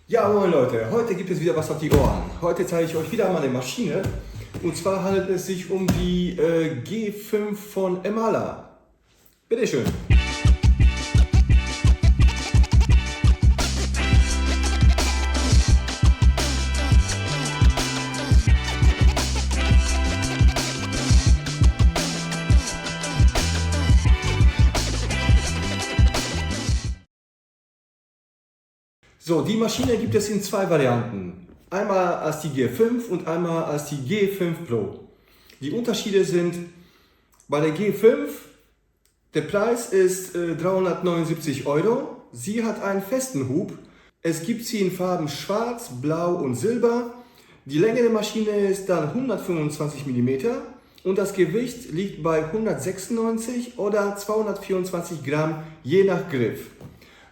Ja, moin Leute, heute gibt es wieder was auf die Ohren. Heute zeige ich euch wieder mal eine Maschine. Und zwar handelt es sich um die G5 von Emala. Bitteschön. So, die Maschine gibt es in zwei Varianten. Einmal als die G5 und einmal als die G5 Pro. Die Unterschiede sind bei der G5, der Preis ist 379 Euro. Sie hat einen festen Hub. Es gibt sie in Farben Schwarz, Blau und Silber. Die Länge der Maschine ist dann 125 mm und das Gewicht liegt bei 196 oder 224 Gramm je nach Griff.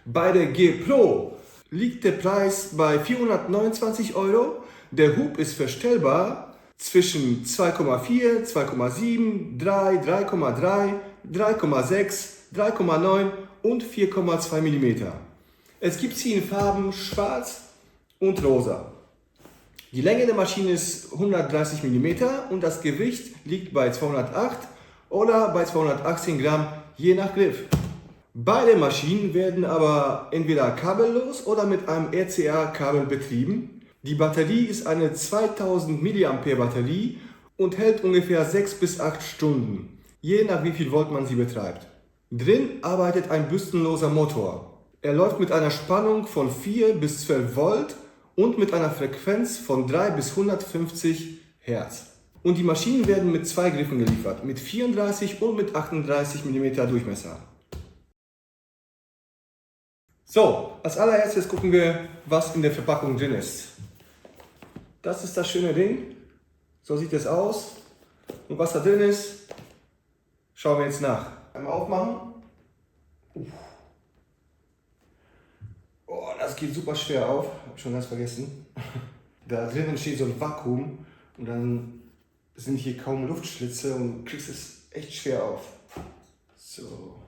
Bei der G Pro liegt der Preis bei 429 Euro. Der Hub ist verstellbar zwischen 2,4, 2,7, 3, 3,3, 3,6, 3,9 und 4,2 mm. Es gibt sie in Farben Schwarz und Rosa. Die Länge der Maschine ist 130 mm und das Gewicht liegt bei 208 oder bei 218 Gramm je nach Griff. Beide Maschinen werden aber entweder kabellos oder mit einem RCA-Kabel betrieben. Die Batterie ist eine 2000 mAh Batterie und hält ungefähr 6 bis 8 Stunden, je nach wie viel Volt man sie betreibt. Drin arbeitet ein bürstenloser Motor. Er läuft mit einer Spannung von 4 bis 12 Volt und mit einer Frequenz von 3 bis 150 Hertz. Und die Maschinen werden mit zwei Griffen geliefert, mit 34 und mit 38 mm Durchmesser. So, als allererstes gucken wir, was in der Verpackung drin ist. Das ist das schöne Ding. So sieht es aus. Und was da drin ist, schauen wir jetzt nach. Einmal aufmachen. Oh, das geht super schwer auf. Hab schon ganz vergessen. Da drinnen steht so ein Vakuum und dann sind hier kaum Luftschlitze und du kriegst es echt schwer auf. So,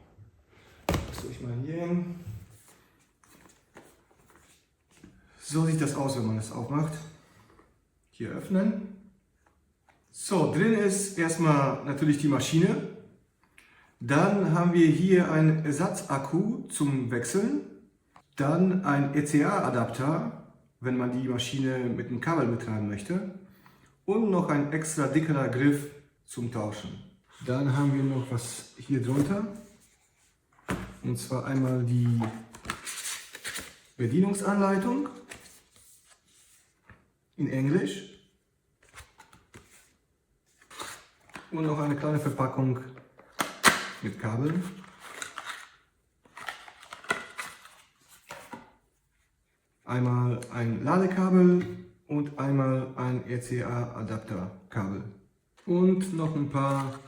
das tue ich mal hier hin. So sieht das aus, wenn man es aufmacht. Hier öffnen. So, drin ist erstmal natürlich die Maschine. Dann haben wir hier einen Ersatzakku zum Wechseln. Dann ein ECA-Adapter, wenn man die Maschine mit dem Kabel betreiben möchte. Und noch ein extra dickerer Griff zum Tauschen. Dann haben wir noch was hier drunter. Und zwar einmal die Bedienungsanleitung in Englisch und noch eine kleine Verpackung mit Kabeln. Einmal ein Ladekabel und einmal ein RCA-Adapterkabel und noch ein paar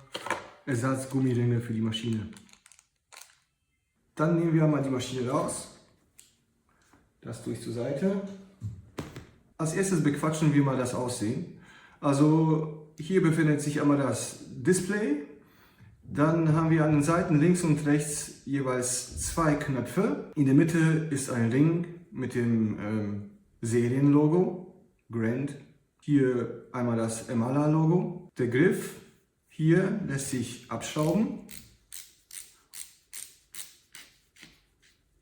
Ersatzgummiringe für die Maschine. Dann nehmen wir einmal die Maschine raus. Das tue ich zur Seite. Als erstes bequatschen wir mal das Aussehen. Also hier befindet sich einmal das Display. Dann haben wir an den Seiten links und rechts jeweils zwei Knöpfe. In der Mitte ist ein Ring mit dem Serienlogo, Grand. Hier einmal das Emala-Logo. Der Griff hier lässt sich abschrauben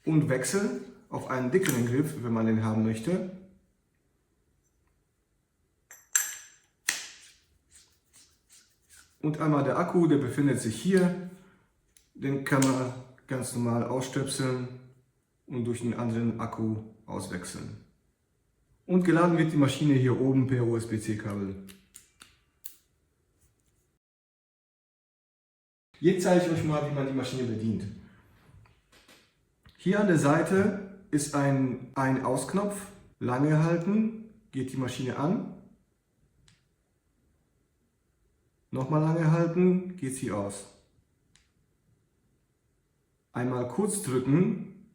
und wechseln auf einen dickeren Griff, wenn man den haben möchte. Und einmal der Akku, der befindet sich hier. Den kann man ganz normal ausstöpseln und durch einen anderen Akku auswechseln. Und geladen wird die Maschine hier oben per USB-C-Kabel. Jetzt zeige ich euch mal, wie man die Maschine bedient. Hier an der Seite ist ein Ein-Aus-Knopf. Lange halten, geht die Maschine an. Nochmal lange halten, geht sie aus. Einmal kurz drücken,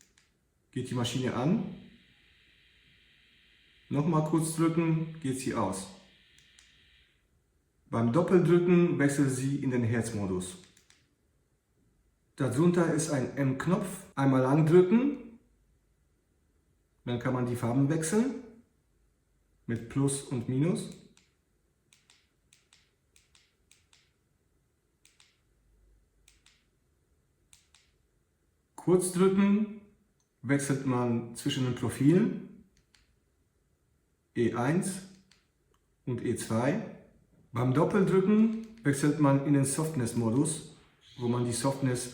geht die Maschine an. Nochmal kurz drücken, geht sie aus. Beim Doppeldrücken wechselt sie in den Herzmodus. Darunter ist ein M-Knopf. Einmal lang drücken, Dann kann man die Farben wechseln mit Plus und Minus. Kurz drücken, wechselt man zwischen den Profilen E1 und E2. Beim Doppeldrücken wechselt man in den Softness-Modus, wo man die Softness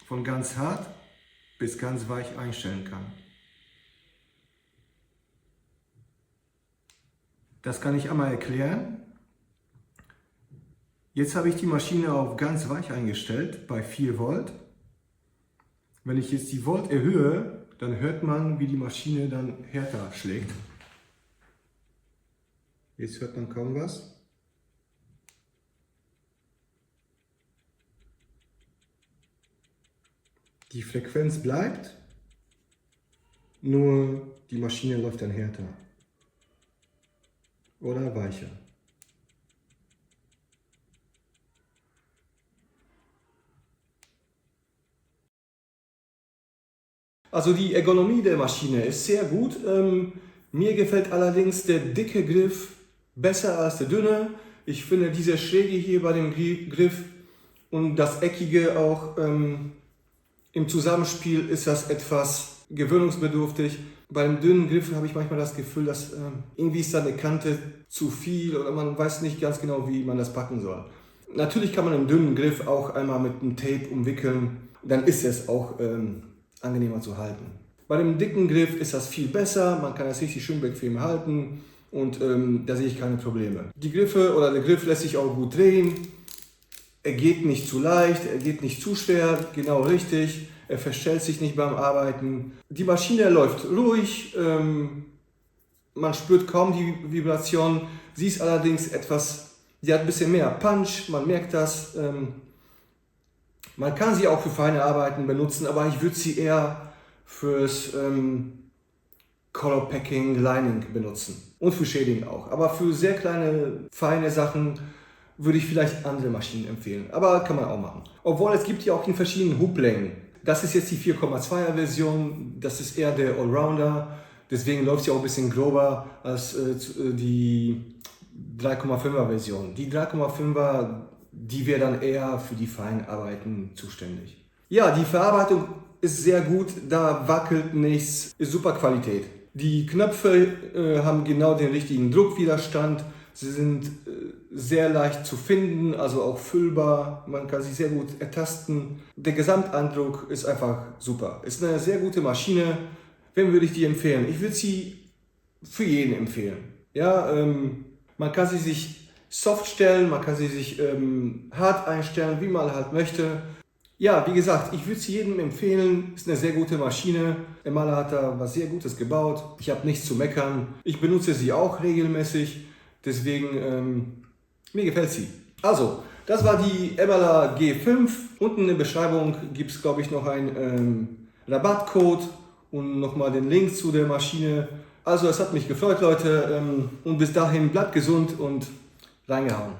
von ganz hart bis ganz weich einstellen kann. Das kann ich einmal erklären. Jetzt habe ich die Maschine auf ganz weich eingestellt bei 4 Volt. Wenn ich jetzt die Volt erhöhe, dann hört man, wie die Maschine dann härter schlägt. Jetzt hört man kaum was. Die Frequenz bleibt, nur die Maschine läuft dann härter oder weicher. Also die Ergonomie der Maschine ist sehr gut. Mir gefällt allerdings der dicke Griff besser als der dünne. Ich finde diese Schräge hier bei dem Griff und das Eckige auch im Zusammenspiel ist das etwas gewöhnungsbedürftig. Beim dünnen Griff habe ich manchmal das Gefühl, dass irgendwie ist da eine Kante zu viel oder man weiß nicht ganz genau, wie man das packen soll. Natürlich kann man einen dünnen Griff auch einmal mit einem Tape umwickeln, dann ist es auch angenehmer zu halten. Bei dem dicken Griff ist das viel besser, man kann das richtig schön bequem halten und da sehe ich keine Probleme. Die Griffe oder der Griff lässt sich auch gut drehen, er geht nicht zu leicht, er geht nicht zu schwer, genau richtig, er verstellt sich nicht beim Arbeiten. Die Maschine läuft ruhig, man spürt kaum die Vibration, sie ist allerdings etwas, sie hat ein bisschen mehr Punch, man merkt das. Man kann sie auch für feine Arbeiten benutzen, aber ich würde sie eher fürs Color Packing, Lining benutzen und für Shading auch. Aber für sehr kleine, feine Sachen würde ich vielleicht andere Maschinen empfehlen. Aber kann man auch machen. Obwohl es gibt ja auch in verschiedenen Hublängen. Das ist jetzt die 4,2er Version, das ist eher der Allrounder. Deswegen läuft sie auch ein bisschen grober als die 3,5er Version. Die 3,5er, die wäre dann eher für die feinen Arbeiten zuständig. Ja, die Verarbeitung ist sehr gut, da wackelt nichts, ist super Qualität. Die Knöpfe haben genau den richtigen Druckwiderstand, sie sind sehr leicht zu finden, also auch füllbar, man kann sie sehr gut ertasten. Der Gesamteindruck ist einfach super, ist eine sehr gute Maschine. Wem würde ich die empfehlen? Ich würde sie für jeden empfehlen. Ja, man kann sie sich soft stellen, man kann sie sich hart einstellen, wie man halt möchte. Ja, wie gesagt, ich würde sie jedem empfehlen. Ist eine sehr gute Maschine. Der Maler hat da was sehr Gutes gebaut. Ich habe nichts zu meckern. Ich benutze sie auch regelmäßig. Deswegen, mir gefällt sie. Also, das war die Emaller G5. Unten in der Beschreibung gibt es, glaube ich, noch einen Rabattcode und nochmal den Link zu der Maschine. Also, es hat mich gefreut, Leute. Und bis dahin, bleibt gesund und reingehauen.